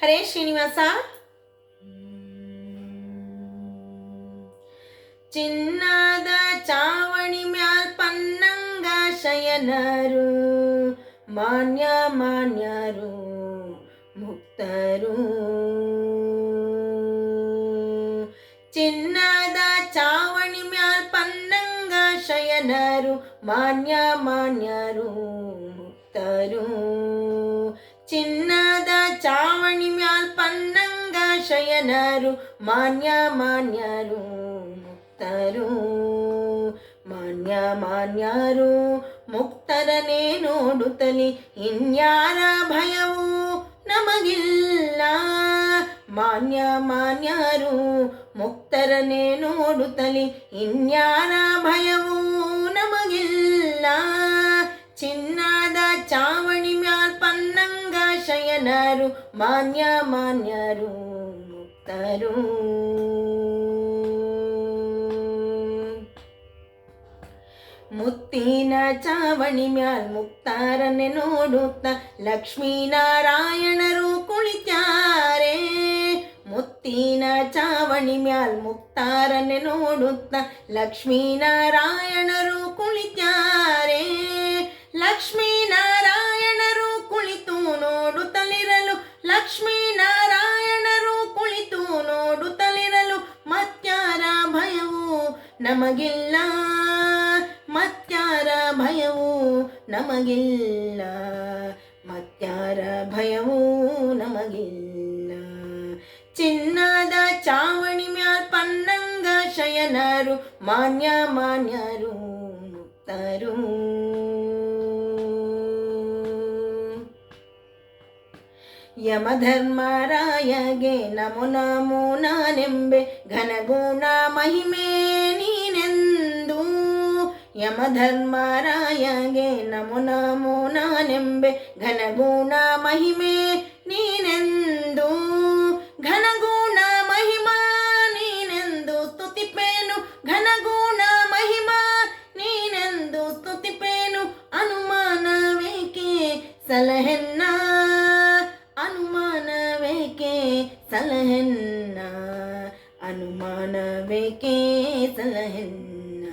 ಹರೇ ಶ್ರೀನಿವಾಸ. ಚಿನ್ನದ ಚಾವಣಿ ಮ್ಯಾಲ್ ಪನ್ನಂಗ ಶಯನರು, ಮಾನ್ಯ ಮಾನ್ಯರು ಮುಕ್ತರು. ಚಿನ್ನದ ಚಾವಣಿ ಮ್ಯಾಲ್ ಪನ್ನಂಗ ಶಯನರು, ಮಾನ್ಯ ಮಾನ್ಯರು ಮುಕ್ತರು. ಚಿನ್ನದ ಚಾವಣಿ ಮ್ಯಾಲ್ ಪನ್ನಂಗ ಶಯನರು, ಮಾನ್ಯ ಮಾನ್ಯರು ಮುಕ್ತರು. ಮಾನ್ಯ ಮಾನ್ಯರು ಮುಕ್ತರನೇ ನೋಡುತ್ತಲಿ, ಇನ್ಯಾರ ಭಯವೂ ನಮಗಿಲ್ಲ. ಮಾನ್ಯ ಮಾನ್ಯರು ಮುಕ್ತರನೇ ನೋಡುತ್ತಲಿ, ಇನ್ಯಾರ ಭಯವೂ ನಮಗಿಲ್ಲ. ಚಿನ್ನದ ಚಾವಣಿ ಮ್ಯಾಲ್ ಪನ್ನಂಗ ಶಯನರು, ಮಾನ್ಯ ಮಾನ್ಯರು ಮುಕ್ತರು. ಮುತ್ತಿನ ಚಾವಣಿ ಮ್ಯಾಲ್ ಮುಕ್ತಾರನೆ ನೋಡುತ್ತ ಲಕ್ಷ್ಮೀನಾರಾಯಣರು ಕುಳಿತ್ಯಾರೆ. ಮುತ್ತಿನ ಚಾವಣಿ ಮ್ಯಾಲ್ ಮುಕ್ತಾರನೆ ನೋಡುತ್ತ ಲಕ್ಷ್ಮೀನಾರಾಯಣರು ಕುಳಿತ್ಯಾರೆ. ಲಕ್ಷ್ಮೀನಾರಾಯಣರು ಕುಳಿತು ನೋಡುತ್ತಲಿರಲು, ಲಕ್ಷ್ಮೀನಾರಾಯಣರು ಕುಳಿತು ನೋಡುತ್ತಲಿರಲು, ಮತ್ಯಾರ ಭಯವೂ ನಮಗಿಲ್ಲ. ಮತ್ಯಾರ ಭಯವೂ ನಮಗಿಲ್ಲ. ಮತ್ಯಾರ ಭಯವೂ ನಮಗಿಲ್ಲ. ಚಿನ್ನದ ಚಾವಣಿ ಮ್ಯಾಲ್ ಪನ್ನಂಗ ಶಯನರು, ಮಾನ್ಯ ಮಾನ್ಯರು ಮುಕ್ತರು. ಯಮಧರ್ಮರಾಯಗೆ ನಮೋ ನಮೋ ನಾನೆಂಬೆ, ಘನಗುಣ ಮಹಿಮೆ ನೀನೆಂದು. ಯಮಧರ್ಮರಾಯಗೆ ನಮೋ ನಮೋ ನಾನೆಂಬೆ, ಘನಗುಣ ಮಹಿಮೆ ನೀನೆಂದು. ಘನಗುಣ ಮಹಿಮಾ ನೀನೆಂದು ಸ್ತುತಿಪೇನು, ಘನಗುಣ ಮಹಿಮಾ ನೀನೆಂದು ಸ್ತುತಿಪೇನು. ಅನುಮಾನವೇಕೆ ಸಲಹೆನ್ನ, ಅನುಮಾನವೇಕೆ ಸಲಹೆನ್ನ, ಅನುಮಾನವೇಕೆ ಸಲಹೆನ್ನ.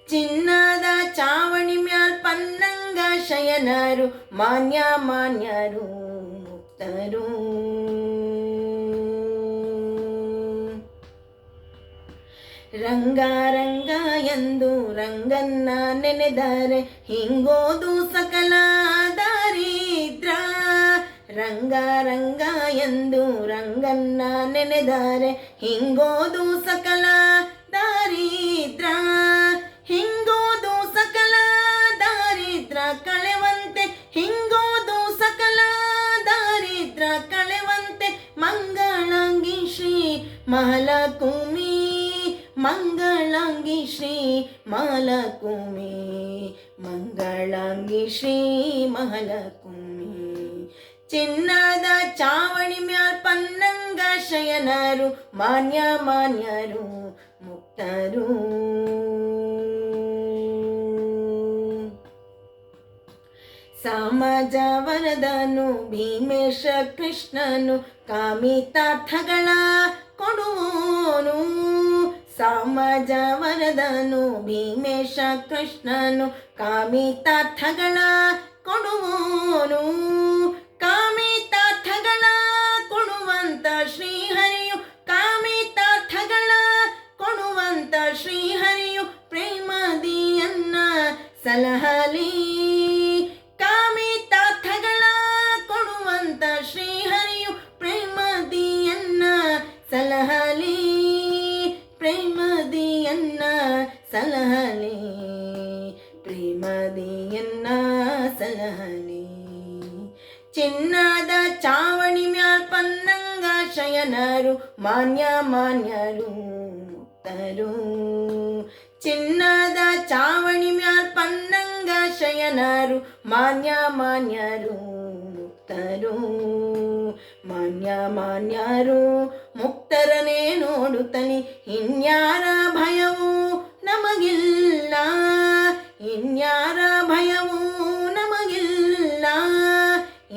ಚಿನ್ನದ ಚಾವಣಿ ಮ್ಯಾಲ್ ಪನ್ನಂಗ ಶಯನರು, ಮಾನ್ಯ ಮಾನ್ಯರು ಮುಕ್ತರು. ರಂಗ ರಂಗ ಎಂದು ರಂಗನ್ನ ನೆನೆದರೆ, ಹಿಂಗೋದು ಸಕಲ ದಾರಿದ್ರ. ರಂಗ ರಂಗ ಎಂದು ರಂಗನ್ನ ನೆನೆದರೆ, ಹಿಂಗೋದು ಸಕಲ ದಾರಿದ್ರ. ಹಿಂಗೋದು ಸಕಲ ದಾರಿದ್ರ ಕಳೆವಂತೆ, ಹಿಂಗೋದು ಸಕಲ ದಾರಿದ್ರ ಕಳೆವಂತೆ. ಮಂಗಳಾಂಗಿ ಶ್ರೀ ಮಹಾಲಕುಮಿ, ಮಂಗಳಾಂಗಿ ಶ್ರೀ ಮಹಾಲಕುಮಿ, ಮಂಗಳಾಂಗಿ ಶ್ರೀ ಮಹಾಲಕುಮಿ. ಚಿನ್ನದ ಚಾವಣಿ ಮ್ಯಾಲ್ ಪನ್ನಂಗ ಶಯನರು, ಮಾನ್ಯ ಮಾನ್ಯರು ಮುಕ್ತರು. ಸಮಾಜ ವರದನು ಭೀಮೇಶ ಕೃಷ್ಣನು, ಕಾಮಿತಾರ್ಥಗಳ ಕೊಡುವೋನು. ಸಮಾಜ ವರದನು ಭೀಮೇಶ ಕೃಷ್ಣನು, ಕಾಮಿತಾರ್ಥಗಳ ಕೊಡುವೋನು. ಕಾಮಿತಾರ್ಥಗಳ ಕೊಡುವಂತ ಶ್ರೀಹರಿಯು, ಕಾಮಿತಾರ್ಥಗಳ ಕೊಡುವಂತ ಶ್ರೀಹರಿಯು, ಪ್ರೇಮದಿಯನ್ನ ಸಲಹಲಿ. ಕಾಮಿತಾರ್ಥಗಳ ಕೊಡುವಂತ ಶ್ರೀಹರಿಯು, ಪ್ರೇಮದಿಯನ್ನ ಸಲಹಲಿ. ಪ್ರೇಮದಿಯನ್ನ ಸಲಹಲಿ, ಪ್ರೇಮದಿಯನ್ನ ಸಲಹಲಿ. ಚಿನ್ನದ ಚಾವಣಿ ಮ್ಯಾಲ್ ಪನ್ನಂಗ ಶಯನರು, ಮಾನ್ಯ ಮಾನ್ಯರು ಮುಕ್ತರು. ಚಿನ್ನದ ಚಾವಣಿ ಮ್ಯಾಲ್ ಪನ್ನಂಗ ಶಯನರು, ಮಾನ್ಯ ಮಾನ್ಯರು ಮುಕ್ತರು. ಮಾನ್ಯ ಮಾನ್ಯರು ಮುಕ್ತರನೇ ನೋಡುತ್ತಲಿ, ಇನ್ಯಾರ ಭಯವೂ ನಮಗಿಲ್ಲ. ಇನ್ಯಾರ ಭಯವೂ ನಮಗಿಲ್ಲ.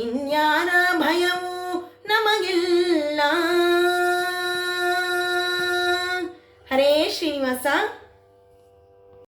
ಇನ್ಯಾರ ಭಯವೂ ನಮಗಿಲ್ಲ. ಹರೇ ಶ್ರೀನಿವಾಸ.